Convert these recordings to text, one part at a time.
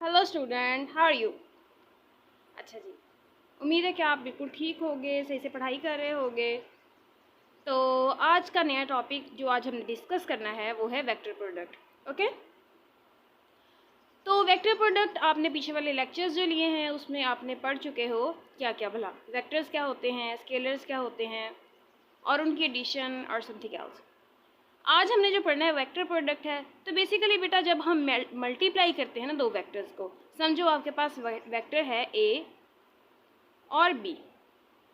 Hello student, how are you. अच्छा जी, उम्मीद है कि आप बिल्कुल ठीक होगे, सही से पढ़ाई कर रहे होगे। तो आज का नया टॉपिक जो आज हमने डिस्कस करना है वो है वेक्टर प्रोडक्ट। ओके, तो वेक्टर प्रोडक्ट आपने पीछे वाले लेक्चर्स जो लिए हैं उसमें आपने पढ़ चुके हो क्या क्या भला। वेक्टर्स क्या होते हैं, स्केलर्स क्या होते हैं और उनकी एडिशन और समथिंग एल्स। आज हमने जो पढ़ना है वेक्टर प्रोडक्ट है। तो बेसिकली बेटा जब हम मल्टीप्लाई करते हैं ना दो वेक्टर्स को, समझो आपके पास वेक्टर है ए और बी।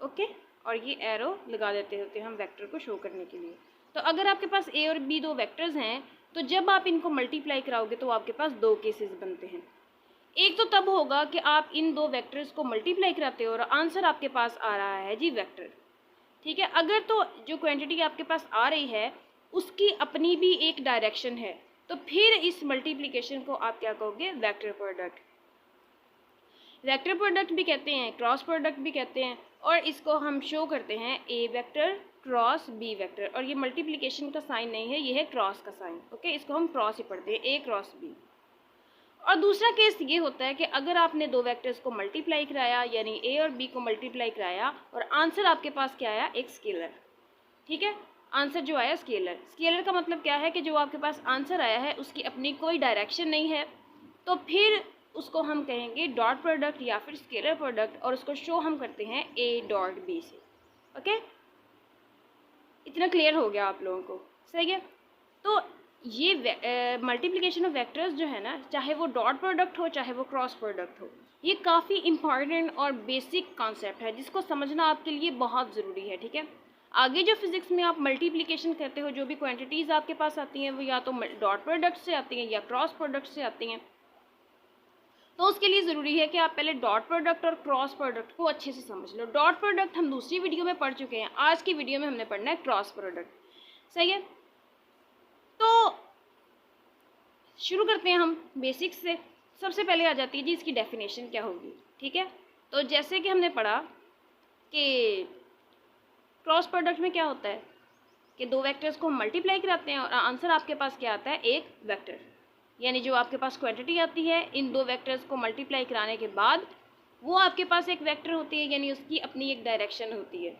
ओके, और ये एरो लगा देते होते हैं हम वेक्टर को शो करने के लिए। तो अगर आपके पास ए और बी दो वेक्टर्स हैं तो जब आप इनको मल्टीप्लाई कराओगे तो आपके पास दो केसेस बनते हैं। एक तो तब होगा कि आप इन दो वेक्टर्स को मल्टीप्लाई कराते हो और आंसर आपके पास आ रहा है जी वेक्टर। ठीक है, अगर तो जो क्वांटिटी आपके पास आ रही है उसकी अपनी भी एक डायरेक्शन है तो फिर इस मल्टीप्लिकेशन को आप क्या कहोगे, वेक्टर प्रोडक्ट। वेक्टर प्रोडक्ट भी कहते हैं, क्रॉस प्रोडक्ट भी कहते हैं, और इसको हम शो करते हैं ए वेक्टर क्रॉस बी वेक्टर। और ये मल्टीप्लिकेशन का साइन नहीं है, ये है क्रॉस का साइन। ओके, इसको हम क्रॉस ही पढ़ते हैं, ए क्रॉस बी। और दूसरा केस ये होता है कि अगर आपने दो वेक्टर्स को मल्टीप्लाई कराया, यानी ए और बी को मल्टीप्लाई कराया और आंसर आपके पास क्या आया, एक स्केलर। ठीक है, आंसर जो आया स्केलर। स्केलर का मतलब क्या है कि जो आपके पास आंसर आया है उसकी अपनी कोई डायरेक्शन नहीं है, तो फिर उसको हम कहेंगे डॉट प्रोडक्ट या फिर स्केलर प्रोडक्ट, और उसको शो हम करते हैं ए डॉट बी से। ओके, इतना क्लियर हो गया आप लोगों को, सही है। तो ये मल्टीप्लिकेशन ऑफ वेक्टर्स जो है ना, चाहे वो डॉट प्रोडक्ट हो चाहे वो क्रॉस प्रोडक्ट हो, ये काफ़ी इंपॉर्टेंट और बेसिक कॉन्सेप्ट है जिसको समझना आपके लिए बहुत ज़रूरी है। ठीक है, आगे जो फिजिक्स में आप मल्टीप्लिकेशन करते हो, जो भी क्वांटिटीज़ आपके पास आती हैं वो या तो डॉट प्रोडक्ट से आती हैं या क्रॉस प्रोडक्ट से आती हैं। तो उसके लिए ज़रूरी है कि आप पहले डॉट प्रोडक्ट और क्रॉस प्रोडक्ट को अच्छे से समझ लो। डॉट प्रोडक्ट हम दूसरी वीडियो में पढ़ चुके हैं, आज की वीडियो में हमने पढ़ना है क्रॉस प्रोडक्ट। सही है, तो शुरू करते हैं हम बेसिक्स से। सबसे पहले आ जाती है जी इसकी डेफिनेशन क्या होगी। ठीक है, तो जैसे कि हमने पढ़ा कि क्रॉस प्रोडक्ट में क्या होता है कि दो वेक्टर्स को हम मल्टीप्लाई कराते हैं और आंसर आपके पास क्या आता है, एक वेक्टर। यानी जो आपके पास क्वांटिटी आती है इन दो वेक्टर्स को मल्टीप्लाई कराने के बाद वो आपके पास एक वेक्टर होती है, यानी उसकी अपनी एक डायरेक्शन होती है।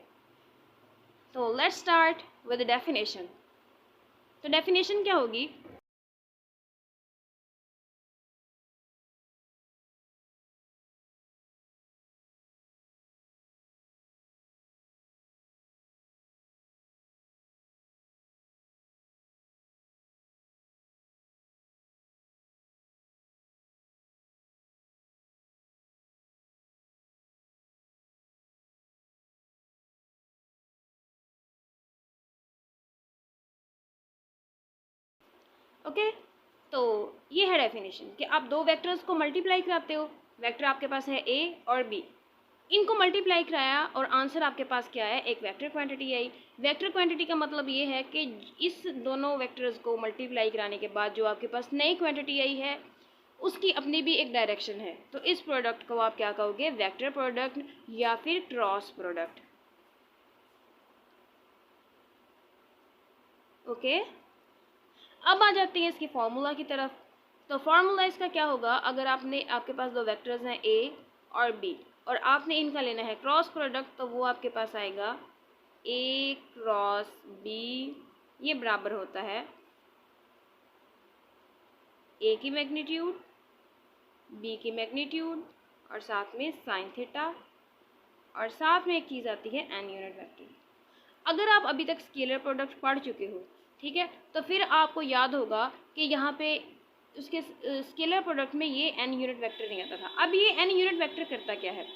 तो लेट्स स्टार्ट विद डेफिनेशन। तो डेफिनेशन क्या होगी, ओके। तो ये है डेफिनेशन कि आप दो वेक्टर्स को मल्टीप्लाई कराते हो। वेक्टर आपके पास है ए और बी, इनको मल्टीप्लाई कराया और आंसर आपके पास क्या है, एक वेक्टर क्वांटिटी आई। वेक्टर क्वांटिटी का मतलब ये है कि इस दोनों वेक्टर्स को मल्टीप्लाई कराने के बाद जो आपके पास नई क्वांटिटी आई है उसकी अपनी भी एक डायरेक्शन है। तो इस प्रोडक्ट को आप क्या कहोगे, वेक्टर प्रोडक्ट या फिर क्रॉस प्रोडक्ट। ओके, अब आ जाते हैं इसकी फॉर्मूला की तरफ। तो फार्मूला इसका क्या होगा, अगर आपके पास दो वेक्टर्स हैं ए और बी और आपने इनका लेना है क्रॉस प्रोडक्ट, तो वो आपके पास आएगा ए क्रॉस बी। ये बराबर होता है ए की मैग्नीट्यूड, बी की मैग्नीट्यूड और साथ में साइन थीटा, और साथ में एक चीज़ आती है एन यूनिट वेक्टर। अगर आप अभी तक स्केलर प्रोडक्ट पढ़ चुके हो, ठीक है, तो फिर आपको याद होगा कि यहाँ पे उसके स्केलर प्रोडक्ट में ये एन यूनिट वेक्टर नहीं आता था। अब ये एन यूनिट वेक्टर करता क्या है,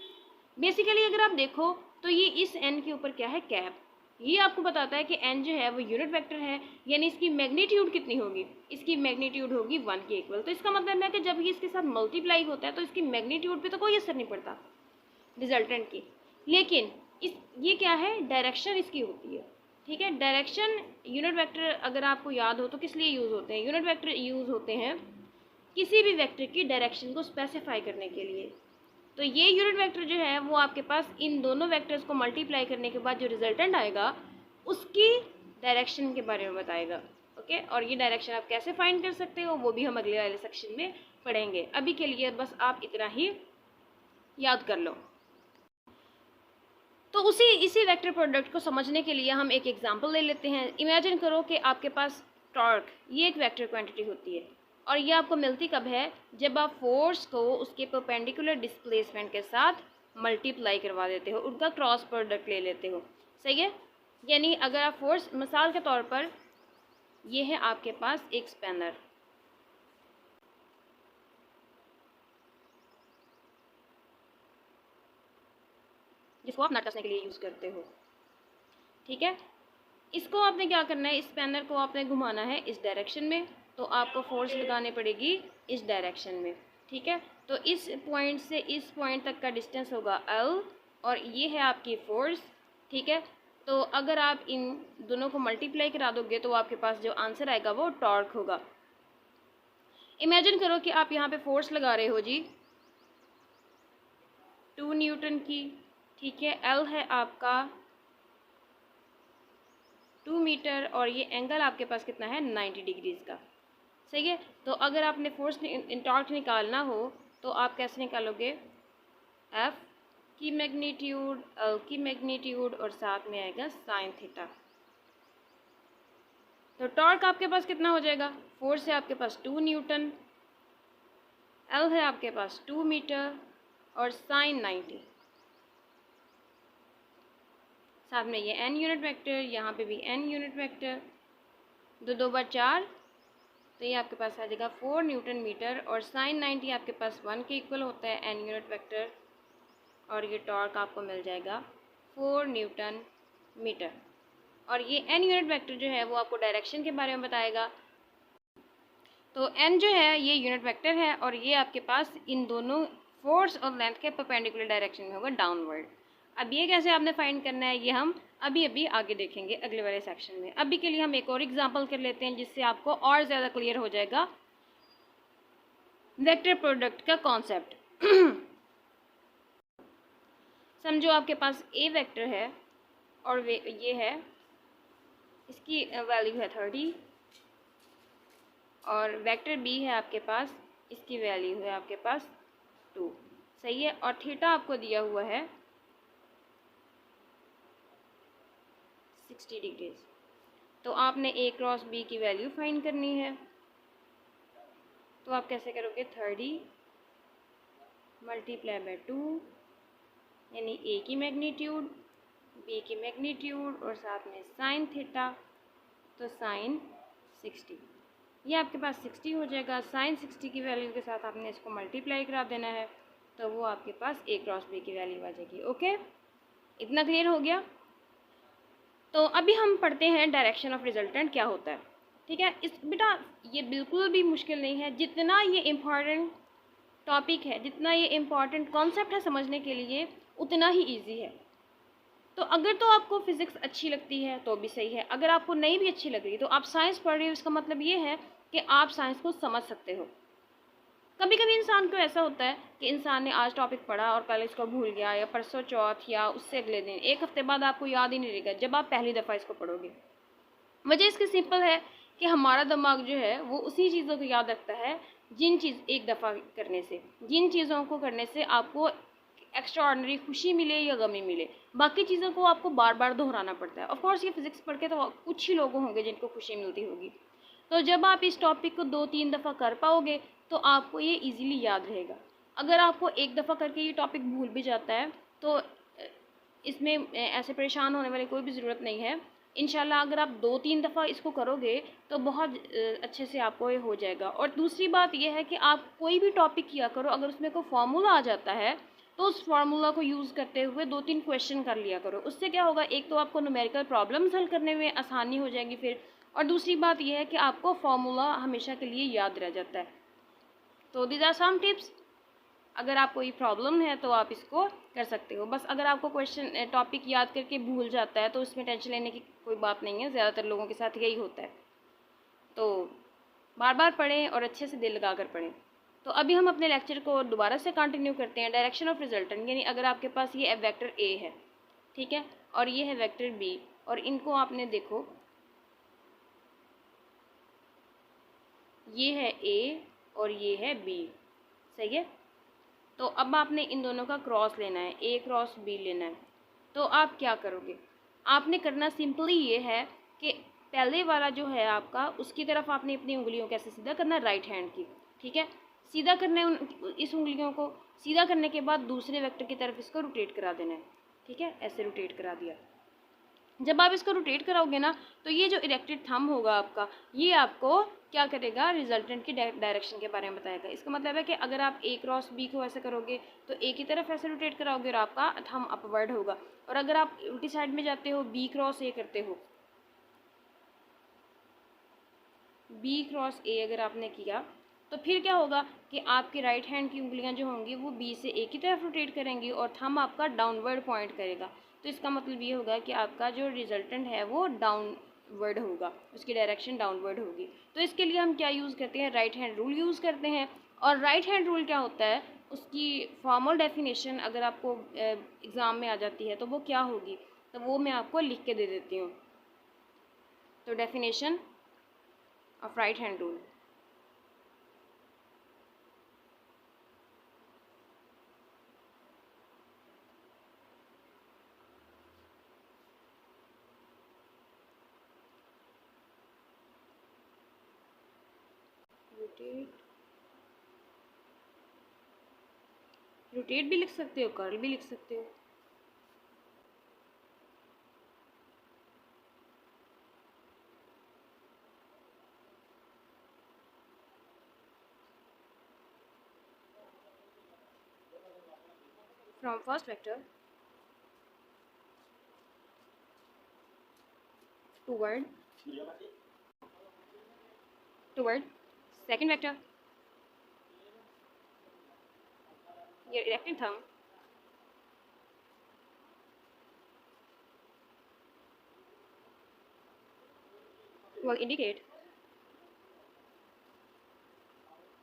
बेसिकली अगर आप देखो तो ये इस एन के ऊपर क्या है, कैप। ये आपको बताता है कि एन जो है वो यूनिट वेक्टर है, यानी इसकी मैग्नीट्यूड कितनी होगी, इसकी मैग्नीट्यूड होगी 1 के इक्वल। तो इसका मतलब है कि जब ये इसके साथ मल्टीप्लाई होता है तो इसकी मैग्नीट्यूड पे तो कोई असर नहीं पड़ता रिजल्टेंट की, लेकिन ये क्या है, डायरेक्शन इसकी होती है। ठीक है, डायरेक्शन यूनिट वेक्टर अगर आपको याद हो तो किस लिए यूज़ होते हैं, यूनिट वेक्टर यूज़ होते हैं किसी भी वेक्टर की डायरेक्शन को स्पेसिफाई करने के लिए। तो ये यूनिट वेक्टर जो है वो आपके पास इन दोनों वेक्टर्स को मल्टीप्लाई करने के बाद जो रिजल्टेंट आएगा उसकी डायरेक्शन के बारे में बताएगा। ओके, और ये डायरेक्शन आप कैसे फाइंड कर सकते हो वो भी हम अगले वाले सेक्शन में पढ़ेंगे। अभी के लिए बस आप इतना ही याद कर लो। तो इसी वेक्टर प्रोडक्ट को समझने के लिए हम एक एग्जांपल ले लेते हैं। इमेजिन करो कि आपके पास टॉर्क, ये एक वेक्टर क्वांटिटी होती है और ये आपको मिलती कब है, जब आप फोर्स को उसके परपेंडिकुलर डिस्प्लेसमेंट के साथ मल्टीप्लाई करवा देते हो, उनका क्रॉस प्रोडक्ट ले लेते हो। सही है। यानी अगर आप फोर्स, मिसाल के तौर पर ये है आपके पास एक स्पैनर, जिसको आप नट कसने के लिए यूज़ करते हो। ठीक है। इसको आपने क्या करना है, इस स्पैनर को आपने घुमाना है इस डायरेक्शन में, तो आपको फोर्स लगानी पड़ेगी इस डायरेक्शन में। ठीक है। तो इस पॉइंट से इस पॉइंट तक का डिस्टेंस होगा L और ये है आपकी फोर्स। ठीक है। तो अगर आप इन दोनों को मल्टीप्लाई करा दोगे तो आपके पास जो आंसर आएगा वो टॉर्क होगा। इमेजिन करो कि आप यहाँ पे फोर्स लगा रहे हो जी 2 न्यूटन की। ठीक है। L है आपका 2 मीटर और ये एंगल आपके पास कितना है, 90 डिग्रीज का। सही है। तो अगर आपने फोर्स टॉर्क निकालना हो तो आप कैसे निकालोगे, F की मैग्नीट्यूड, L की मैग्नीट्यूड और साथ में आएगा साइन थीटा। तो टॉर्क आपके पास कितना हो जाएगा, फोर्स है आपके पास 2 न्यूटन, L है आपके पास 2 मीटर और साइन 90, साथ में ये n यूनिट वेक्टर, यहाँ पे भी n यूनिट वेक्टर, 2 2 बार 4, तो ये आपके पास आ जाएगा 4 न्यूटन मीटर और साइन 90 आपके पास 1 के इक्वल होता है n यूनिट वेक्टर और ये टॉर्क आपको मिल जाएगा 4 न्यूटन मीटर। और ये n यूनिट वेक्टर जो है वो आपको डायरेक्शन के बारे में बताएगा। तो n जो है ये यूनिट वेक्टर है और ये आपके पास इन दोनों फोर्स और लेंथ के परपेंडिकुलर डायरेक्शन में होगा, डाउनवर्ड। अब ये कैसे आपने फाइंड करना है ये हम अभी आगे देखेंगे अगले वाले सेक्शन में। अभी के लिए हम एक और एग्जांपल कर लेते हैं जिससे आपको और ज़्यादा क्लियर हो जाएगा वेक्टर प्रोडक्ट का कॉन्सेप्ट। समझो आपके पास ए वेक्टर है और ये है, इसकी वैल्यू है 30 और वेक्टर बी है आपके पास, इसकी वैल्यू है आपके पास 2। सही है। और थीटा आपको दिया हुआ है 60 डिग्रीज। तो आपने ए क्रॉस बी की वैल्यू फाइंड करनी है। तो आप कैसे करोगे, 30 मल्टीप्लाई बाय 2 यानी ए की मैग्नीट्यूड, बी की मैग्नीट्यूड और साथ में साइन थीटा, तो साइन 60। ये आपके पास 60 हो जाएगा। साइन 60 की वैल्यू के साथ आपने इसको मल्टीप्लाई करा देना है तो वो आपके पास ए क्रॉस बी की वैल्यू आ जाएगी। ओके, इतना क्लियर हो गया। तो अभी हम पढ़ते हैं डायरेक्शन ऑफ रिजल्टेंट क्या होता है। ठीक है। इस बेटा ये बिल्कुल भी मुश्किल नहीं है, जितना ये इम्पॉर्टेंट टॉपिक है, जितना ये इम्पॉर्टेंट कॉन्सेप्ट है समझने के लिए, उतना ही इजी है। तो अगर तो आपको फिज़िक्स अच्छी लगती है तो भी सही है, अगर आपको नहीं भी अच्छी लग रही तो आप साइंस पढ़ रहे हो, इसका मतलब ये है कि आप साइंस को समझ सकते हो। कभी कभी इंसान को ऐसा होता है कि इंसान ने आज टॉपिक पढ़ा और कल इसको भूल गया, या परसों चौथ या उससे अगले दिन, एक हफ्ते बाद आपको याद ही नहीं रहेगा जब आप पहली दफ़ा इसको पढ़ोगे। वजह इसकी सिंपल है कि हमारा दिमाग जो है वो उसी चीज़ों को याद रखता है जिन चीज़ एक दफ़ा करने से, जिन चीज़ों को करने से आपको एक्स्ट्रा ऑर्डिनरी खुशी मिले या गमी मिले, बाकी चीज़ों को आपको बार बार दोहराना पड़ता है। ऑफ कोर्स ये फिज़िक्स पढ़ के तो कुछ ही लोग होंगे जिनको खुशी मिलती होगी। तो जब आप इस टॉपिक को 2-3 दफ़ा कर पाओगे तो आपको ये इजीली याद रहेगा। अगर आपको एक दफ़ा करके ये टॉपिक भूल भी जाता है तो इसमें ऐसे परेशान होने वाली कोई भी ज़रूरत नहीं है। इंशाल्लाह अगर आप 2-3 दफ़ा इसको करोगे तो बहुत अच्छे से आपको ये हो जाएगा। और दूसरी बात यह है कि आप कोई भी टॉपिक किया करो, अगर उसमें कोई फार्मूला आ जाता है तो उस फार्मूला को यूज़ करते हुए 2-3 क्वेश्चन कर लिया करो। उससे क्या होगा, एक तो आपको न्यूमेरिकल प्रॉब्लम्स हल करने में आसानी हो जाएगी फिर, और दूसरी बात यह है कि आपको फार्मूला हमेशा के लिए याद रह जाता है। तो दीज आर सम टिप्स। अगर आप कोई प्रॉब्लम है तो आप इसको कर सकते हो। बस अगर आपको क्वेश्चन टॉपिक याद करके भूल जाता है तो उसमें टेंशन लेने की कोई बात नहीं है, ज़्यादातर लोगों के साथ यही होता है। तो बार बार पढ़ें और अच्छे से दिल लगा कर पढ़ें। तो अभी हम अपने लेक्चर को दोबारा से कंटिन्यू करते हैं। डायरेक्शन ऑफ रिजल्टेंट, यानी अगर आपके पास ये वेक्टर ए है, ठीक है, और ये है वेक्टर बी, और इनको आपने देखो ये है ए और ये है बी, सही है। तो अब आपने इन दोनों का क्रॉस लेना है, ए क्रॉस बी लेना है। तो आप क्या करोगे, आपने करना सिंपली ये है कि पहले वाला जो है आपका, उसकी तरफ आपने अपनी उंगलियों कैसे सीधा करना है, राइट हैंड की, ठीक है। सीधा करना है इस उंगलियों को, सीधा करने के बाद दूसरे वेक्टर की तरफ इसको रोटेट करा देना है, ठीक है। ऐसे रोटेट करा दिया। जब आप इसको रोटेट कराओगे ना, तो ये जो इरेक्टेड थंब होगा आपका, ये आपको क्या करेगा, रिजल्टेंट की डायरेक्शन के बारे में बताएगा। इसका मतलब है कि अगर आप ए क्रॉस बी को ऐसे करोगे तो ए की तरफ ऐसे रोटेट कराओगे और आपका थंब अपवर्ड होगा, और अगर आप उल्टी साइड में जाते हो, बी क्रॉस ए करते हो, बी क्रॉस ए अगर आपने किया, तो फिर क्या होगा कि आपकी राइट हैंड की उंगलियां जो होंगी वो बी से ए की तरफ रोटेट करेंगी और थंब आपका डाउनवर्ड पॉइंट करेगा। तो इसका मतलब ये होगा कि आपका जो रिजल्टेंट है वो डाउनवर्ड होगा, उसकी डायरेक्शन डाउनवर्ड होगी। तो इसके लिए हम क्या यूज़ करते हैं, राइट हैंड रूल यूज़ करते हैं। और राइट हैंड रूल क्या होता है, उसकी फॉर्मल डेफिनेशन अगर आपको एग्ज़ाम में आ जाती है तो वो क्या होगी, तो वो मैं आपको लिख के दे देती हूँ। तो definition of right hand rule, rotate भी लिख सकते हो, कर्ल भी लिख सकते हो। From first vector toward second vector, ये erected thumb will indicate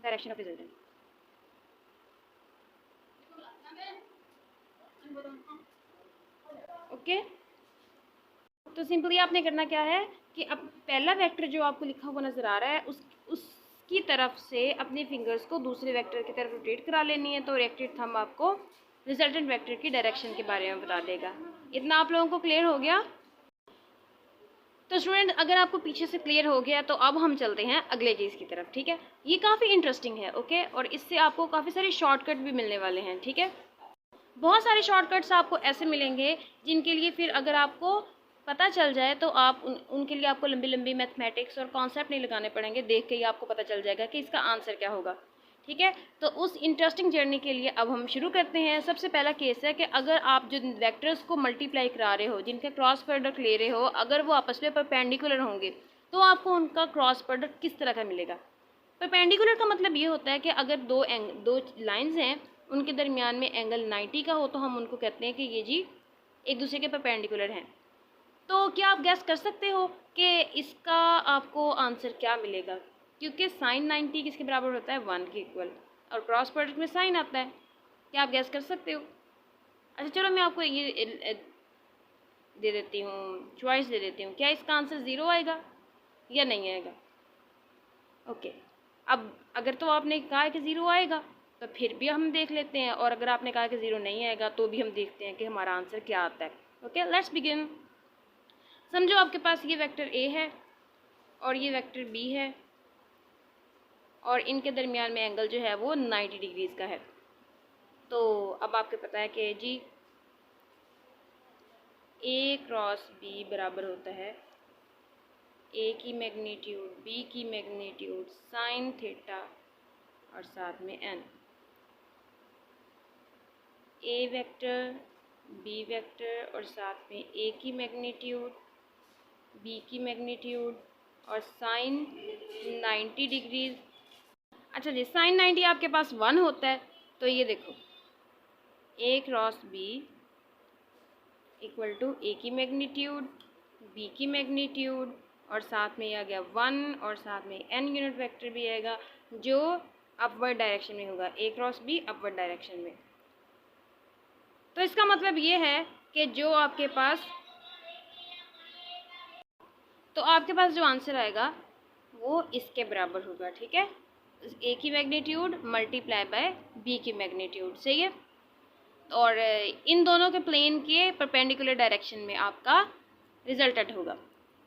direction of resultant. Okay, तो सिंपली आपने करना क्या है कि अब पहला वेक्टर जो आपको लिखा हुआ नज़र आ रहा है उसकी तरफ से अपने फिंगर्स को दूसरे वेक्टर की तरफ रोटेट करा लेनी है, तो इरेक्टेड थंब आपको रिजल्टेंट वेक्टर की डायरेक्शन के बारे में बता देगा। इतना आप लोगों को क्लियर हो गया? तो स्टूडेंट, अगर आपको पीछे से क्लियर हो गया तो अब हम चलते हैं अगले चीज़ की तरफ, ठीक है। ये काफ़ी इंटरेस्टिंग है, ओके, और इससे आपको काफ़ी सारे शॉर्टकट भी मिलने वाले हैं, ठीक है। बहुत सारे शॉर्टकट्स आपको ऐसे मिलेंगे जिनके लिए फिर अगर आपको पता चल जाए तो आप उनके लिए आपको लंबी लंबी मैथमेटिक्स और कॉन्सेप्ट नहीं लगाने पड़ेंगे, देख के ही आपको पता चल जाएगा कि इसका आंसर क्या होगा, ठीक है। तो उस इंटरेस्टिंग जर्नी के लिए अब हम शुरू करते हैं। सबसे पहला केस है कि अगर आप जो वेक्टर्स को मल्टीप्लाई करा रहे हो, जिनके क्रॉस प्रोडक्ट ले रहे हो, अगर वो आपस में परपेंडिकुलर होंगे तो आपको उनका क्रॉस प्रोडक्ट किस तरह का मिलेगा। परपेंडिकुलर का मतलब ये होता है कि अगर दो लाइंस हैं, उनके दरमियान में एंगल 90 का हो तो हम उनको कहते हैं कि ये जी एक दूसरे के परपेंडिकुलर हैं। तो क्या आप गैस कर सकते हो कि इसका आपको आंसर क्या मिलेगा, क्योंकि साइन 90 किसके बराबर होता है, 1 के इक्वल, और क्रॉस प्रोडक्ट में साइन आता है। क्या आप गैस कर सकते हो? अच्छा चलो, मैं आपको ये दे देती हूँ, चॉइस दे देती हूँ। क्या इसका आंसर 0 आएगा या नहीं आएगा? ओके, अब अगर तो आपने कहा है कि 0 आएगा तो फिर भी हम देख लेते हैं, और अगर आपने कहा कि 0 नहीं आएगा तो भी हम देखते हैं कि हमारा आंसर क्या आता है। Okay, let's begin. समझो आपके पास ये वेक्टर ए है और ये वेक्टर बी है, और इनके दरमियान में एंगल जो है वो 90 डिग्रीज़ का है। तो अब आपको पता है कि जी ए क्रॉस बी बराबर होता है ए की मैग्नीट्यूड बी की मैग्नीट्यूड साइन थीटा और साथ में एन। ए वेक्टर बी वेक्टर और साथ में ए की मैग्नीट्यूड बी की मैग्नीट्यूड और साइन 90 डिग्रीज़। अच्छा जी, साइन 90 आपके पास 1 होता है, तो ये देखो ए क्रॉस बी इक्वल टू ए की मैग्नीट्यूड बी की मैग्नीट्यूड और साथ में ये आ गया 1 और साथ में एन यूनिट वेक्टर भी आएगा जो अपवर्ड डायरेक्शन में होगा, ए क्रॉस बी अपवर्ड डायरेक्शन में। तो इसका मतलब ये है कि जो आपके पास जो आंसर आएगा वो इसके बराबर होगा, ठीक है। ए की मैग्नीट्यूड मल्टीप्लाई बाय बी की मैग्नीट्यूड, सही है। और इन दोनों के प्लेन के परपेंडिकुलर डायरेक्शन में आपका रिजल्टेंट होगा।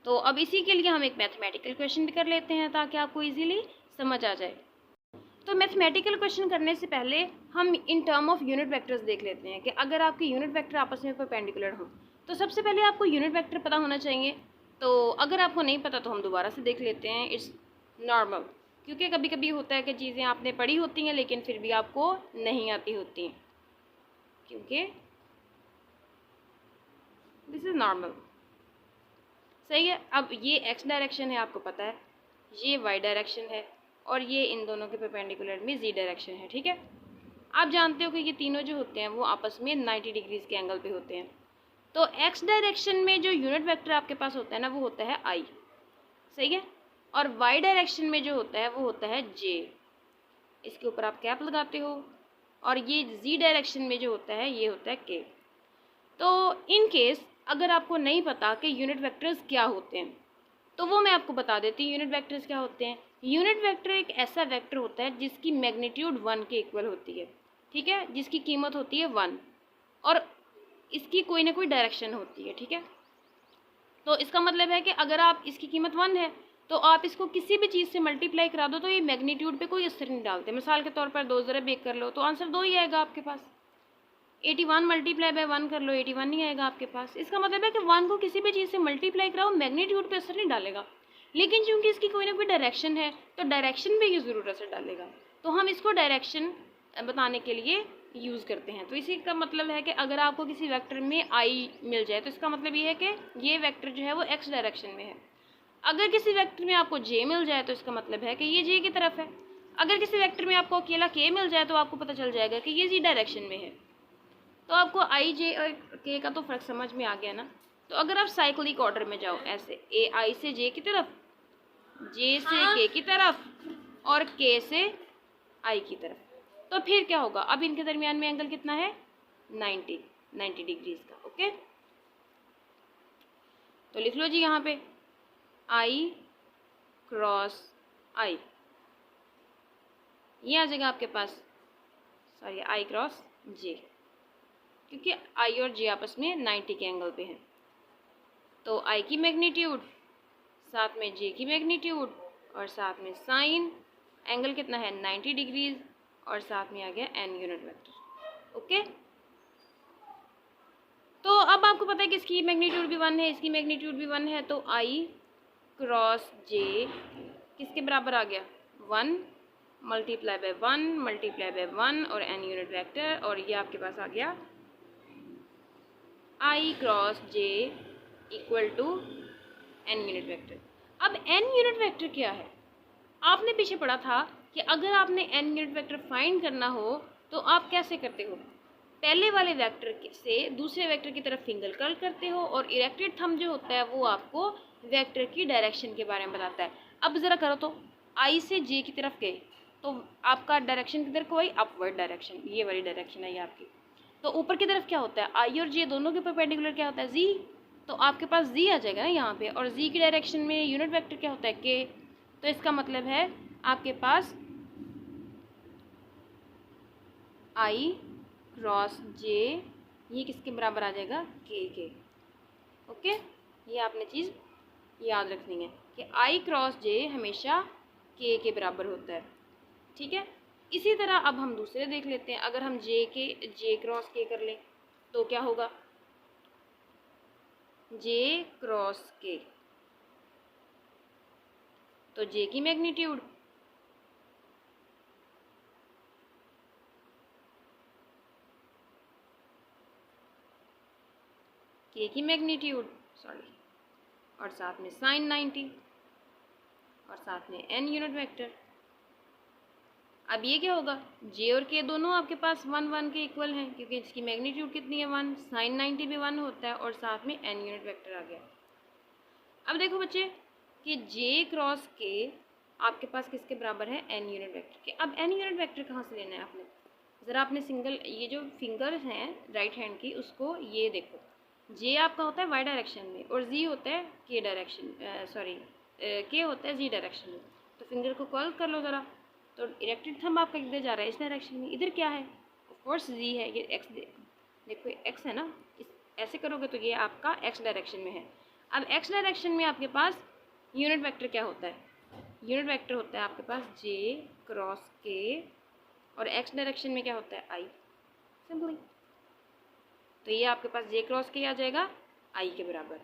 तो अब इसी के लिए हम एक मैथमेटिकल क्वेश्चन भी कर लेते हैं ताकि आपको इजीली समझ आ जाए। तो मैथमेटिकल क्वेश्चन करने से पहले हम in term of unit vectors देख लेते हैं कि अगर आपके यूनिट वेक्टर आपस में परपेंडिकुलर हो तो सबसे पहले आपको यूनिट वेक्टर पता होना चाहिए। तो अगर आपको नहीं पता तो हम दोबारा से देख लेते हैं, इट्स नॉर्मल, क्योंकि कभी कभी होता है कि चीज़ें आपने पढ़ी होती हैं लेकिन फिर भी आपको नहीं आती होती, क्योंकि दिस इज़ नॉर्मल, सही है। अब ये एक्स डायरेक्शन है, आपको पता है, ये वाई डायरेक्शन है और ये इन दोनों के परपेंडिकुलर में जी डायरेक्शन है, ठीक है। आप जानते हो कि ये तीनों जो होते हैं वो आपस में 90 डिग्रीज के एंगल पे होते हैं। तो एक्स डायरेक्शन में जो यूनिट वेक्टर आपके पास होता है ना वो होता है आई, सही है। और वाई डायरेक्शन में जो होता है वो होता है जे, इसके ऊपर आप कैप लगाते हो। और ये जी डायरेक्शन में जो होता है ये होता है के। तो इन केस अगर आपको नहीं पता कि यूनिट वेक्टर्स क्या होते हैं तो वो मैं आपको बता देती हूँ। यूनिट वेक्टर्स क्या होते हैं? यूनिट वेक्टर एक ऐसा वेक्टर होता है जिसकी मैग्नीट्यूड 1 के इक्वल होती है, ठीक है, जिसकी कीमत होती है 1 और इसकी कोई ना कोई डायरेक्शन होती है, ठीक है। तो इसका मतलब है कि अगर आप इसकी कीमत 1 है तो आप इसको किसी भी चीज़ से मल्टीप्लाई करा दो तो ये मैग्नीट्यूड पे कोई असर नहीं डालते। मिसाल के तौर पर 2 ज़रा बेक कर लो तो आंसर 2 ही आएगा आपके पास। 81 मल्टीप्लाई बाय 1 कर लो, 81 नहीं आएगा आपके पास। इसका मतलब है कि 1 को किसी भी चीज़ से मल्टीप्लाई कराओ मैग्नीट्यूड पे असर नहीं डालेगा, लेकिन चूंकि इसकी कोई ना कोई डायरेक्शन है तो डायरेक्शन पे ये ज़रूर असर डालेगा। तो हम इसको डायरेक्शन बताने के लिए यूज़ करते हैं। तो इसी का मतलब है कि अगर आपको किसी वेक्टर में आई मिल जाए तो इसका मतलब ये है कि ये वेक्टर जो है वो एक्स डायरेक्शन में है। अगर किसी वेक्टर में आपको जे मिल जाए तो इसका मतलब है कि ये जे की तरफ है। अगर किसी वेक्टर में आपको अकेला के मिल जाए तो आपको पता चल जाएगा कि ये जी डायरेक्शन में है। तो आपको आई जे और के का तो फ़र्क समझ में आ गया ना। तो अगर आप साइक्लिक ऑर्डर में जाओ ऐसे ए आई से जे की तरफ, जे से के की तरफ और के से आई की तरफ, तो फिर क्या होगा? अब इनके दरमियान में एंगल कितना है? 90 डिग्रीज का, ओके। तो लिख लो जी यहाँ पे आई क्रॉस आई, ये आ जाएगा आपके पास, सॉरी आई क्रॉस जे, क्योंकि आई और जे आपस में 90 के एंगल पे हैं। तो आई की मैग्नीट्यूड साथ में जे की मैग्नीट्यूड और साथ में साइन, एंगल कितना है? 90 डिग्रीज और साथ में आ गया एन यूनिट वेक्टर, ओके। तो अब आपको पता है कि इसकी मैग्नीट्यूड भी 1 है, इसकी मैग्नीट्यूड भी 1 है, तो आई क्रॉस जे किसके बराबर आ गया? 1 मल्टीप्लाई बाय 1 मल्टीप्लाई बाय 1 और एन यूनिट वेक्टर, और ये आपके पास आ गया I cross J equal to N unit vector. अब एन यूनिट वेक्टर क्या है? आपने पीछे पढ़ा था कि अगर आपने एन यूनिट वेक्टर फाइंड करना हो तो आप कैसे करते हो? पहले वाले वेक्टर से दूसरे वेक्टर की तरफ फिंगर कर्ल करते हो और इरेक्टेड थंब जो होता है वो आपको वेक्टर की डायरेक्शन के बारे में बताता है। अब ज़रा करो तो आई से जे की तरफ गए तो आपका डायरेक्शन किधर को आई? अपवर्ड डायरेक्शन, ये वाली डायरेक्शन आई आपकी। तो ऊपर की तरफ क्या होता है? आई और जे दोनों के परपेंडिकुलर क्या होता है? जी। तो आपके पास जी आ जाएगा ना यहाँ पे, और जी की डायरेक्शन में यूनिट वेक्टर क्या होता है? के। तो इसका मतलब है आपके पास आई क्रॉस जे ये किसके बराबर आ जाएगा? के। ओके, ये आपने चीज़ याद रखनी है कि आई क्रॉस जे हमेशा के बराबर होता है, ठीक है। इसी तरह अब हम दूसरे देख लेते हैं। अगर हम जे क्रॉस के कर लें तो क्या होगा? जे क्रॉस के, तो जे की मैग्नीट्यूड के की मैग्नीट्यूड सॉरी और साथ में साइन 90 और साथ में एन यूनिट वेक्टर। अब ये क्या होगा? जे और के दोनों आपके पास 1 के इक्वल हैं क्योंकि इसकी मैग्नीट्यूड कितनी है? 1। साइन 90 भी 1 होता है और साथ में एन यूनिट वेक्टर आ गया। अब देखो बच्चे कि जे क्रॉस के आपके पास किसके बराबर है? एन यूनिट वेक्टर के। अब एन यूनिट वेक्टर कहाँ से लेना है आपने? ज़रा आपने सिंगल ये जो फिंगर्स हैं राइट हैंड की उसको ये देखो, जे आपका होता है वाई डायरेक्शन में और जी होता है के डायरेक्शन के होता है जी डायरेक्शन में। तो फिंगर को कर्ल कर लो ज़रा, तो इरेक्टेड थंब आपका किधर जा रहा है, इस डायरेक्शन में। इधर क्या है, ऑफ कोर्स जी है, ये एक्स, देखो एक्स है ना, ऐसे करोगे तो ये आपका एक्स डायरेक्शन में है। अब एक्स डायरेक्शन में आपके पास यूनिट वेक्टर क्या होता है, यूनिट वेक्टर होता है आपके पास जे क्रॉस के, और एक्स डायरेक्शन में क्या होता है, आई, सिंपली। तो ये आपके पास जे क्रॉस के आ जाएगा आई के बराबर।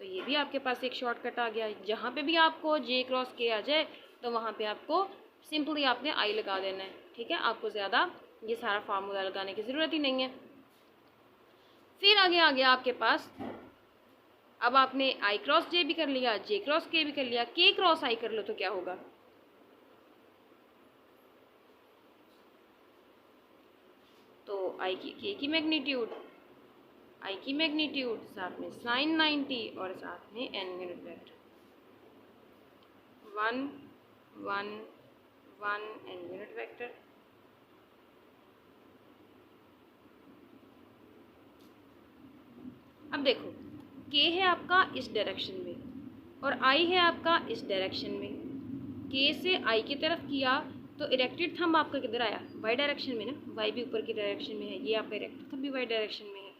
तो ये भी आपके पास एक शॉर्टकट आ गया। जहाँ पे भी आपको जे क्रॉस के आ जाए तो वहाँ पे आपको सिंपली आपने आई लगा देना है, ठीक है। आपको ज़्यादा ये सारा फार्मूला लगाने की ज़रूरत ही नहीं है। फिर आगे आ गया आपके पास, अब आपने आई क्रॉस जे भी कर लिया, जे क्रॉस के भी कर लिया, के क्रॉस आई कर लो तो क्या होगा, तो आई की के की मैग्नीट्यूड, आई की मैग्नीट्यूड साथ में साइन 90 और साथ में an unit vector 1 1 1 an unit vector. अब देखो के है आपका इस डायरेक्शन में और आई है आपका इस डायरेक्शन में। के से आई की तरफ किया तो इरेक्टेड थंब आपका किधर आया, वाई डायरेक्शन में ना, वाई भी ऊपर की डायरेक्शन में है, ये आपका इरेक्टेड थंब भी वाई डायरेक्शन में है।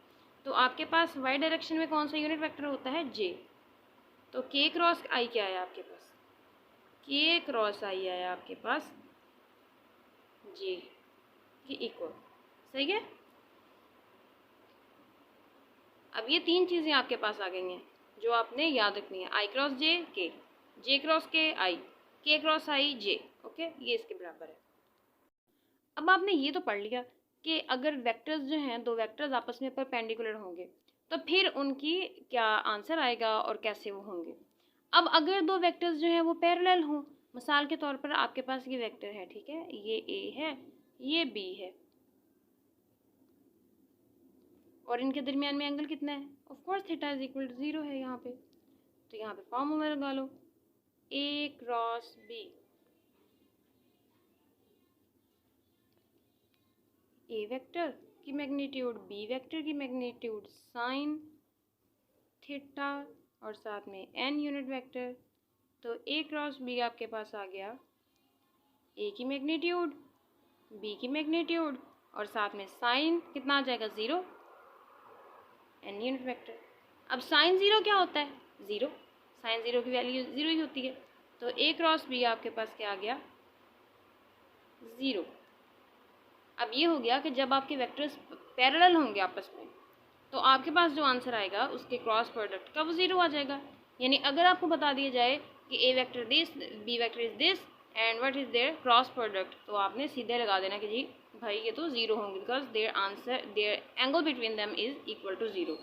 तो आपके पास वाई डायरेक्शन में कौन सा यूनिट वेक्टर होता है, जे। तो के क्रॉस आई क्या आया आपके पास, के क्रॉस आई आया आपके पास जे की इक्वल, सही है। अब ये तीन चीज़ें आपके पास आ गई हैं जो आपने याद रखनी है, आई क्रॉस जे क्रॉस के आई, के क्रॉस आई जे, ओके, ये इसके बराबर है। अब आपने ये तो पढ़ लिया कि अगर वेक्टर्स जो हैं, दो वेक्टर्स आपस में परपेंडिकुलर होंगे तो फिर उनकी क्या आंसर आएगा और कैसे वो होंगे। अब अगर दो वेक्टर्स जो हैं वो पैरेलल हों, मिसाल के तौर पर आपके पास ये वेक्टर है, ठीक है, ये ए है, ये बी है, और इनके दरमियान में एंगल कितना है, of course theta is equal to 0 है यहाँ पे। तो यहाँ पे फॉर्मूला लगा लो, A cross B, A vector की मैग्नीट्यूड बी वेक्टर की मैग्नीट्यूड साइन थीटा और साथ में एन यूनिट वेक्टर। तो ए क्रॉस बी आपके पास आ गया ए की मैग्नीट्यूड, बी की मैग्नीट्यूड और साथ में साइन कितना आ जाएगा 0, एन यूनिट वेक्टर। अब साइन 0 क्या होता है, 0, साइन 0 की वैल्यू 0 ही होती है। तो ए क्रॉस बी आपके पास क्या आ गया, 0। अब ये हो गया कि जब आपके वेक्टर्स पैरेलल होंगे आपस में तो आपके पास जो आंसर आएगा उसके क्रॉस प्रोडक्ट का वो 0 आ जाएगा। यानी अगर आपको बता दिया जाए कि A vector this, B vector is this and what is their cross product, तो आपने सीधे लगा देना कि जी भाई ये तो 0 होंगे, because their angle between them is equal to 0।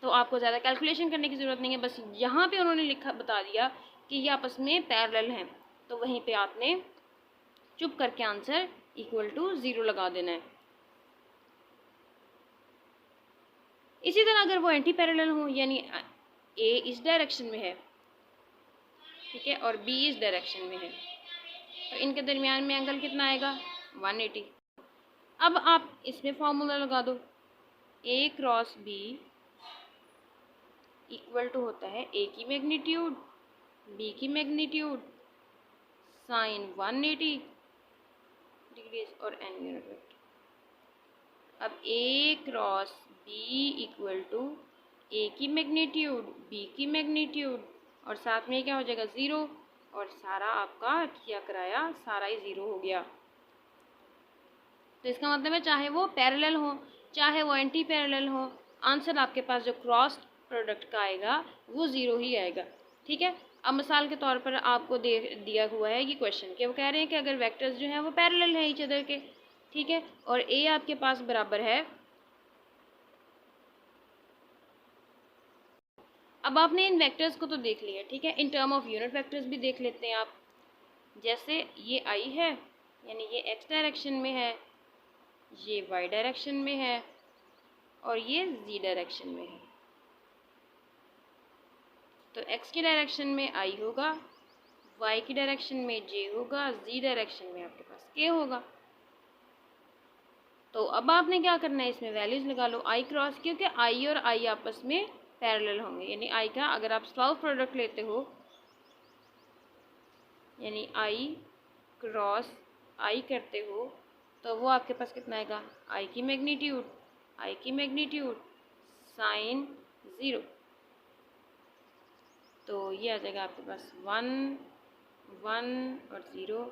तो आपको ज़्यादा कैलकुलेशन करने की ज़रूरत नहीं है, बस यहाँ पे उन्होंने लिखा बता दिया कि ये आपस में पैरेलल हैं, तो वहीं पे आपने चुप करके आंसर इक्वल टू 0 लगा देना है। इसी तरह अगर वो एंटी पैरेलल हो, यानी ए इस डायरेक्शन में है, ठीक है, और बी इस डायरेक्शन में है, तो इनके दरमियान में एंगल कितना आएगा, 180। अब आप इसमें फॉर्मूला लगा दो, ए क्रॉस बी इक्वल टू होता है ए की मैग्नीट्यूड बी की मैग्नीट्यूड साइन 180 डिग्रीज और एन यूनिट वेक्टर। अब ए क्रॉस बी इक्वल टू ए की मैग्नीट्यूड बी की मैग्नीट्यूड और साथ में क्या हो जाएगा 0, और सारा आपका किया कराया सारा ही 0 हो गया। तो इसका मतलब है चाहे वो पैरेलल हो चाहे वो एंटी पैरेलल हो, आंसर आपके पास जो क्रॉस प्रोडक्ट का आएगा वो 0 ही आएगा, ठीक है। अब मिसाल के तौर पर आपको दिया हुआ है ये क्वेश्चन कि वो कह रहे हैं कि अगर वेक्टर्स जो हैं वो पैरेलल हैं ईच अदर के, ठीक है, और ए आपके पास बराबर है, अब आपने इन वेक्टर्स को तो देख लिया, ठीक है, in term of unit vectors भी देख लेते हैं आप। जैसे ये आई है, यानी ये एक्स डायरेक्शन में है, ये वाई डायरेक्शन में है और ये जी डायरेक्शन में है। तो एक्स की डायरेक्शन में आई होगा, वाई की डायरेक्शन में जे होगा, जी डायरेक्शन में आपके पास के होगा। तो अब आपने क्या करना है, इसमें वैल्यूज लगा लो आई क्रॉस, क्योंकि आई और आई आपस में पैरेलल होंगे, यानी आई का अगर आप 12 प्रोडक्ट लेते हो, यानी आई क्रॉस आई करते हो तो वो आपके पास कितना आएगा, आई की मैग्नीट्यूड साइन 0, तो ये आ जाएगा आपके पास 1 1 और 0,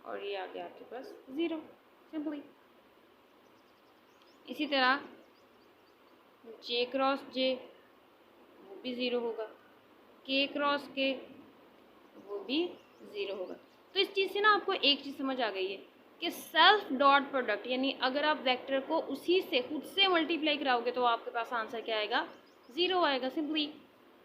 और ये आ गया आपके पास 0 सिंपली। इसी तरह जे क्रॉस जे वो भी 0 होगा, के क्रॉस के वो भी 0 होगा। तो इस चीज़ से ना आपको एक चीज़ समझ आ गई है कि सेल्फ डॉट प्रोडक्ट, यानी अगर आप वेक्टर को उसी से खुद से मल्टीप्लाई कराओगे तो आपके पास आंसर क्या आएगा, 0 आएगा सिंपली।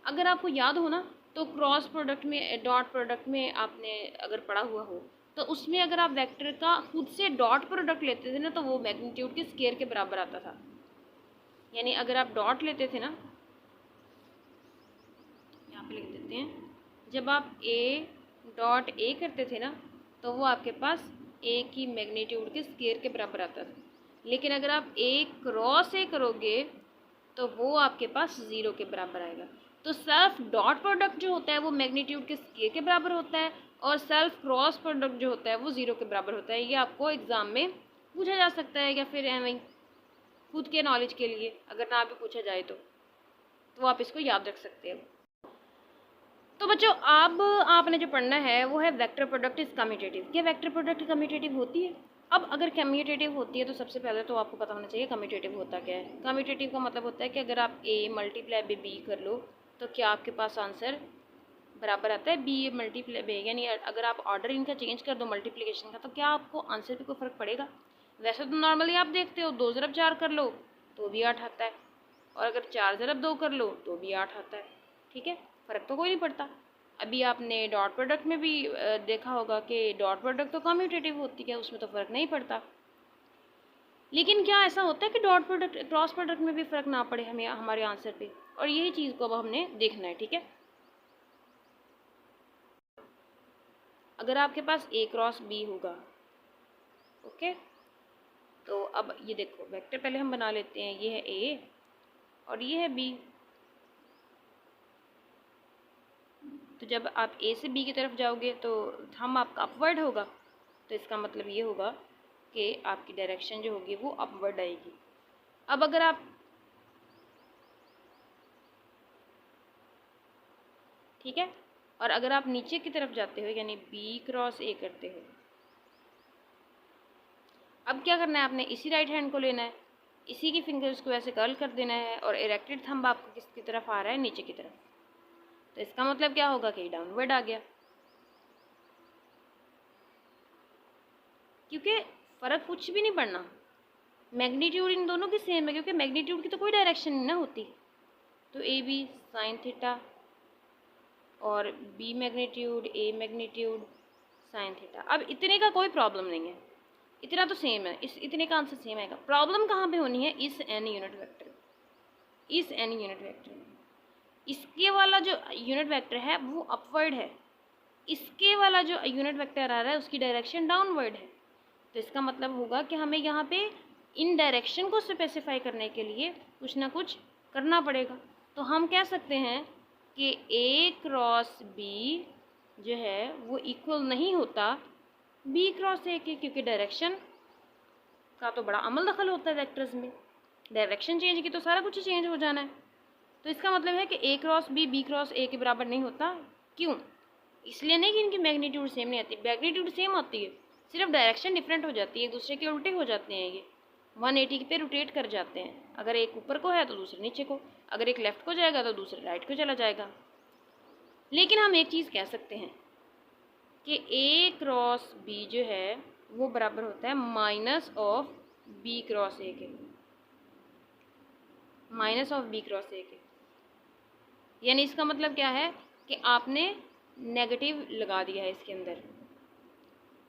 अगर आपको याद हो ना तो क्रॉस प्रोडक्ट में, डॉट प्रोडक्ट में आपने अगर पढ़ा हुआ हो तो उसमें अगर आप वेक्टर का खुद से डॉट प्रोडक्ट लेते थे ना तो वो मैग्नीट्यूड के स्केयर के बराबर आता था। यानी अगर आप डॉट लेते थे ना, यहाँ पे लिख देते हैं, जब आप ए डॉट ए करते थे ना तो वो आपके पास ए की मैग्नीट्यूड के स्केयर के बराबर आता था। लेकिन अगर आप ए क्रॉस ए करोगे तो वो आपके पास 0 के बराबर आएगा। तो सेल्फ डॉट प्रोडक्ट जो होता है वो मैग्नीट्यूड के स्केयर के बराबर होता है, और सेल्फ क्रॉस प्रोडक्ट जो होता है वो 0 के बराबर होता है। ये आपको एग्ज़ाम में पूछा जा सकता है, या फिर एवं खुद के नॉलेज के लिए अगर ना भी पूछा जाए तो आप इसको याद रख सकते हो। तो बच्चों अब आपने जो पढ़ना है वो है वेक्टर प्रोडक्ट इज कम्यूटेटिव। क्या वेक्टर प्रोडक्ट कम्यूटेटिव होती है? अब अगर कम्यूटेटिव होती है तो सबसे पहले तो आपको पता होना चाहिए कम्यूटेटिव होता क्या है। कम्यूटेटिव का मतलब होता है कि अगर आप ए मल्टीप्लाई बाई बी कर लो तो क्या आपके पास आंसर बराबर आता है बी मल्टीप्लाई बी, यानी अगर आप ऑर्डर इनका चेंज कर दो मल्टीप्लिकेशन का तो क्या आपको आंसर पे कोई फ़र्क पड़ेगा? वैसे तो नॉर्मली आप देखते हो 2 ज़रब 4 कर लो तो भी 8 आता है, और अगर 4 ज़रब 2 कर लो तो भी 8 आता है। ठीक है, फ़र्क तो कोई नहीं पड़ता। अभी आपने डॉट प्रोडक्ट में भी देखा होगा कि डॉट प्रोडक्ट तो कम्यूटेटिव होती है, उसमें तो फ़र्क नहीं पड़ता। लेकिन क्या ऐसा होता है कि डॉट प्रोडक्ट क्रॉस प्रोडक्ट में भी फ़र्क ना पड़े हमें हमारे आंसर पे? और यही चीज़ को अब हमने देखना है। ठीक है, अगर आपके पास ए क्रॉस बी होगा, ओके, तो अब ये देखो वेक्टर पहले हम बना लेते हैं। ये है ए और ये है बी। तो जब आप ए से बी की तरफ जाओगे तो थंब आपका अपवर्ड होगा, तो इसका मतलब ये होगा कि आपकी डायरेक्शन जो होगी वो अपवर्ड आएगी। अब अगर आप, ठीक है, और अगर आप नीचे की तरफ जाते हो यानी बी क्रॉस ए करते हो, अब क्या करना है आपने, इसी राइट हैंड को लेना है, इसी की फिंगर्स को ऐसे कर्ल कर देना है, और इरेक्टेड थंब आपका किसकी तरफ आ रहा है, नीचे की तरफ। तो इसका मतलब क्या होगा कि डाउनवर्ड आ गया, क्योंकि फ़र्क कुछ भी नहीं पड़ना, मैग्नीट्यूड इन दोनों की सेम है, क्योंकि मैग्नीट्यूड की तो कोई डायरेक्शन नहीं ना होती। तो ए बी साइन थीटा और B magnitude A magnitude sine theta. अब इतने का कोई प्रॉब्लम नहीं है, इतना तो सेम है, इतने का आंसर सेम आएगा। प्रॉब्लम कहाँ पे होनी है, इस एन यूनिट वेक्टर, इस एन यूनिट वेक्टर में। इसके वाला जो यूनिट वेक्टर है वो अपवर्ड है, इसके वाला जो यूनिट वेक्टर आ रहा है उसकी डायरेक्शन डाउनवर्ड है। तो इसका मतलब होगा कि हमें यहाँ पे इन डायरेक्शन को स्पेसिफाई करने के लिए कुछ ना कुछ करना पड़ेगा। तो हम कह सकते हैं कि ए क्रॉस बी जो है वो इक्वल नहीं होता बी क्रॉस ए के, क्योंकि डायरेक्शन का तो बड़ा अमल दखल होता है वेक्टर्स में। डायरेक्शन चेंज की तो सारा कुछ ही चेंज हो जाना है। तो इसका मतलब है कि ए क्रॉस बी क्रॉस ए के बराबर नहीं होता। क्यों? इसलिए नहीं कि इनकी मैग्नीट्यूड सेम नहीं आती, मैग्नीट्यूड सेम आती है, सिर्फ डायरेक्शन डिफरेंट हो जाती है, एक दूसरे के उल्टे हो जाते हैं। ये 180 पे रोटेट कर जाते हैं, अगर एक ऊपर को है तो दूसरे नीचे को, अगर एक लेफ़्ट को जाएगा तो दूसरे राइट को चला जाएगा। लेकिन हम एक चीज़ कह सकते हैं कि ए क्रॉस बी जो है वो बराबर होता है minus of B cross A के, minus of B cross A के। यानी इसका मतलब क्या है कि आपने नेगेटिव लगा दिया है इसके अंदर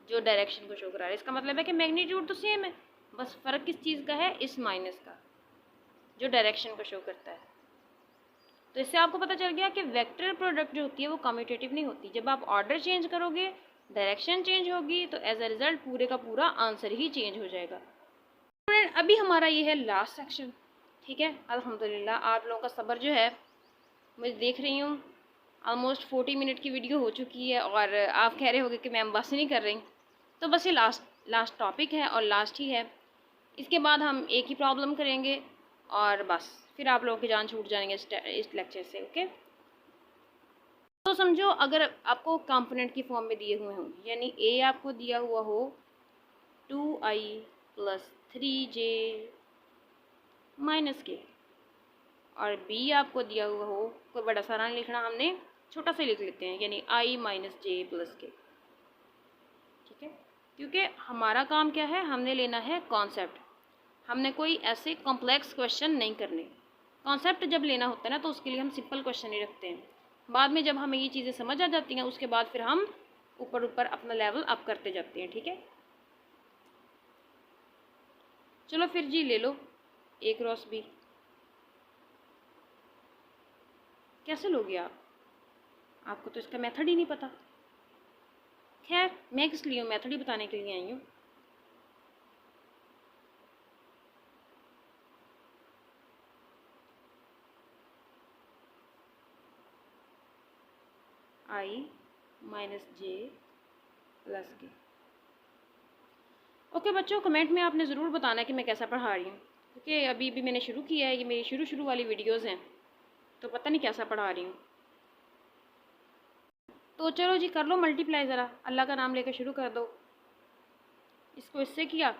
जो डायरेक्शन को शो करा रहा है। इसका मतलब है कि मैग्नीट्यूड तो सेम है, बस फ़र्क किस चीज़ का है, इस माइनस का जो डायरेक्शन को शो करता है। तो इससे आपको पता चल गया कि वेक्टर प्रोडक्ट जो होती है वो कम्यूटेटिव नहीं होती। जब आप ऑर्डर चेंज करोगे, डायरेक्शन चेंज होगी, तो एज अ रिज़ल्ट पूरे का पूरा आंसर ही चेंज हो जाएगा। स्टूडेंट अभी हमारा ये है लास्ट सेक्शन, ठीक है। अल्हम्दुलिल्लाह आप लोगों का सब्र जो है, मैं देख रही हूँ ऑलमोस्ट 40 मिनट की वीडियो हो चुकी है और आप कह रहे होगे कि मैम बस नहीं कर रही। तो बस ये लास्ट टॉपिक है और लास्ट ही है। इसके बाद हम एक ही प्रॉब्लम करेंगे और बस फिर आप लोगों की जान छूट जाएंगे इस लेक्चर से। ओके, तो समझो अगर आपको कंपोनेंट की फॉर्म में दिए हुए हों, यानी ए आपको दिया हुआ हो 2i + 3j - k और बी आपको दिया हुआ हो, कोई बड़ा सारा नहीं लिखना, हमने छोटा सा लिख लेते हैं, यानी i - j + k। ठीक है, क्योंकि हमारा काम क्या है, हमने लेना है कॉन्सेप्ट, हमने कोई ऐसे कॉम्प्लेक्स क्वेश्चन नहीं करने। कॉन्सेप्ट जब लेना होता है ना तो उसके लिए हम सिंपल क्वेश्चन ही रखते हैं। बाद में जब हमें ये चीज़ें समझ आ जाती हैं उसके बाद फिर हम ऊपर ऊपर अपना लेवल अप करते जाते हैं। ठीक है, चलो फिर जी ले लो A क्रॉस B। कैसे लोगे आप? आपको तो इसका मेथड ही नहीं पता। खैर मैं किस लिए हूँ, मेथड ही बताने के लिए आई हूँ। i - j + k। ओके बच्चों, कमेंट में आपने ज़रूर बताना कि मैं कैसा पढ़ा रही हूँ, क्योंकि अभी मैंने शुरू किया है, ये मेरी शुरू वाली वीडियोज़ हैं, तो पता नहीं कैसा पढ़ा रही हूँ। तो चलो जी कर लो मल्टीप्लाई, ज़रा अल्लाह का नाम लेकर शुरू कर दो। इसको इससे किया,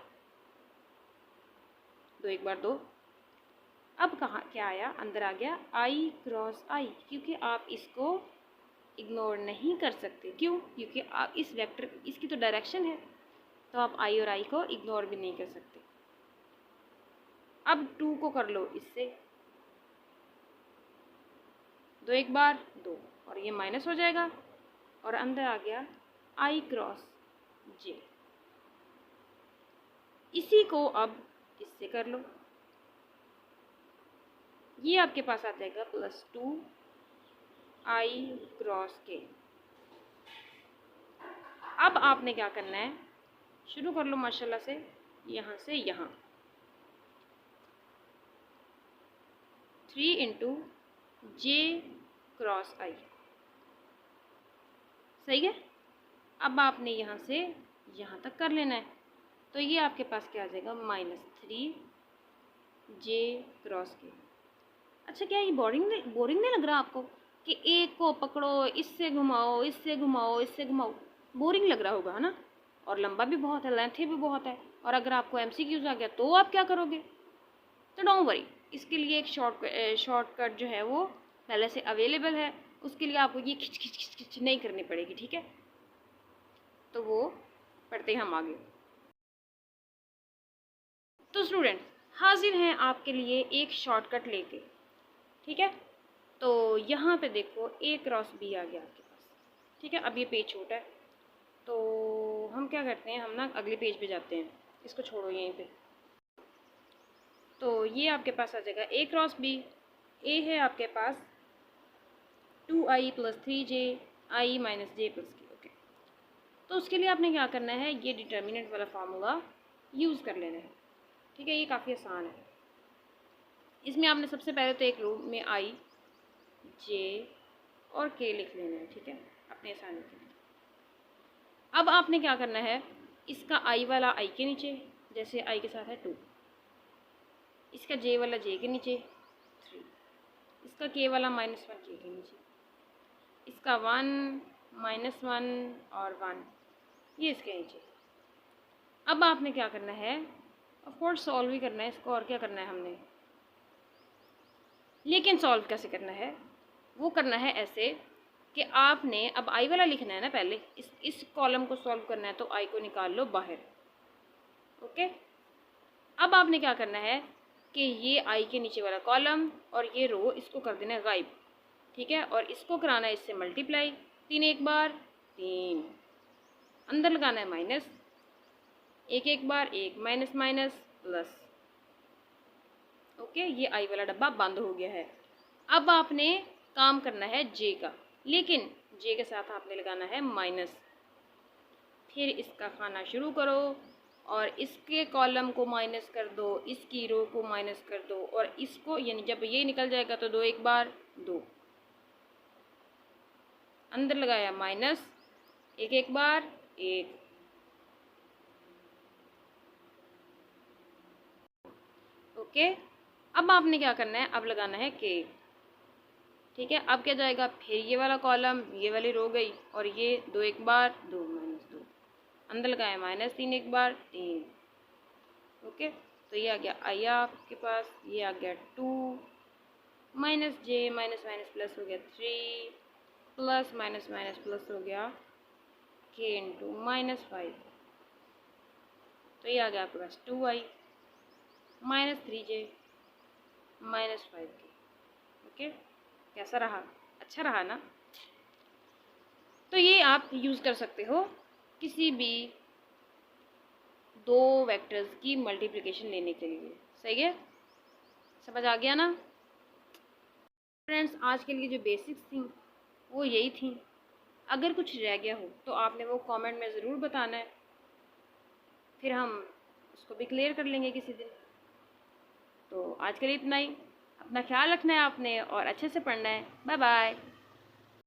2 1 बार 2। अब कहाँ क्या आया, अंदर आ गया i क्रॉस i, क्योंकि आप इसको इग्नोर नहीं कर सकते। क्यों? क्योंकि आप इस वेक्टर, इसकी तो डायरेक्शन है, तो आप i और i को इग्नोर भी नहीं कर सकते। अब 2 को कर लो इससे, 2 1 बार 2, और ये माइनस हो जाएगा और अंदर आ गया i क्रॉस j। इसी को अब इससे कर लो, ये आपके पास आ जाएगा +2i क्रॉस k। अब आपने क्या करना है, शुरू कर लो माशाल्लाह से, यहाँ से यहाँ 3 × j क्रॉस i। सही है। अब आपने यहाँ से यहाँ तक कर लेना है, तो ये आपके पास क्या आ जाएगा, -3j क्रॉस k। अच्छा, क्या ये बोरिंग नहीं लग रहा आपको कि एक को पकड़ो, इससे घुमाओ, इससे घुमाओ, इससे घुमाओ? बोरिंग लग रहा होगा, है ना? और लंबा भी बहुत है, लेंथी भी बहुत है। और अगर आपको MCQs आ गया तो आप क्या करोगे? तो डोंट वरी, इसके लिए एक शॉर्टकट जो है वो पहले से अवेलेबल है, उसके लिए आपको ये खिच खिच खिच खिच नहीं करनी पड़ेगी। ठीक है, तो वो पढ़ते हैं हम आगे। तो स्टूडेंट हाजिर हैं आपके लिए एक शॉर्टकट लेके। ठीक है, तो यहाँ पे देखो A क्रॉस B आ गया आपके पास। ठीक है, अब ये पेज छोटा है, तो हम क्या करते हैं, हम ना अगले पेज पे जाते हैं, इसको छोड़ो यहीं पे। तो ये आपके पास आ जाएगा A क्रॉस B। A है आपके पास 2i + 3j i - j + k। Okay, तो उसके लिए आपने क्या करना है, ये डिटर्मिनेंट वाला फार्मूला यूज़ कर लेना है। ठीक है, ये काफ़ी आसान है। इसमें आपने सबसे पहले तो एक रो में i j और k लिख लेना है। ठीक है, अपने आसानी के लिए। अब आपने क्या करना है, इसका i वाला i के नीचे, जैसे i के साथ है 2, इसका j वाला j के नीचे 3, इसका k वाला -1 j के नीचे, इसका 1 -1 और 1 ये इसके नीचे। अब आपने क्या करना है, ऑफ कोर्स सॉल्व ही करना है इसको, और क्या करना है हमने, लेकिन सॉल्व कैसे करना है, वो करना है ऐसे कि आपने अब i वाला लिखना है ना, पहले इस कॉलम को सॉल्व करना है, तो i को निकाल लो बाहर। ओके, अब आपने क्या करना है कि ये i के नीचे वाला कॉलम और ये रो, इसको कर देना है गायब। ठीक है, और इसको कराना है इससे मल्टीप्लाई, 3 1 बार 3, अंदर लगाना है माइनस, 1 1 बार 1 माइनस माइनस प्लस। ओके, ये i वाला डब्बा बंद हो गया है। अब आपने काम करना है j का, लेकिन j के साथ आपने लगाना है माइनस। फिर इसका खाना शुरू करो और इसके कॉलम को माइनस कर दो, इसकी रो को माइनस कर दो, और इसको, यानी जब ये निकल जाएगा तो 2 1 बार 2, अंदर लगाया माइनस, 1 1 बार 1, ओके, अब आपने क्या करना है, अब लगाना है के। ठीक है, अब क्या जाएगा, फिर ये वाला कॉलम, ये वाली रो गई, और ये 2 एक बार, 2 -2 अंदर लगाए -3 एक बार, 3। ओके, तो ये आ गया आई आपके पास, ये आ गया 2 माइनस जे माइनस माइनस प्लस हो गया 3 प्लस माइनस माइनस प्लस हो गया के इंटू -5। तो ये आ गया आपके पास 2i -3j -5k। ओके, कैसा रहा, अच्छा रहा ना। तो ये आप यूज़ कर सकते हो किसी भी 2 वेक्टर्स की मल्टीप्लिकेशन लेने के लिए। सही है, समझ आ गया ना फ्रेंड्स। आज के लिए जो बेसिक्स थी वो यही थी। अगर कुछ रह गया हो तो आपने वो कमेंट में ज़रूर बताना है, फिर हम उसको भी क्लियर कर लेंगे किसी दिन। तो आज के लिए इतना ही। अपना ख्याल रखना है आपने और अच्छे से पढ़ना है। Bye bye.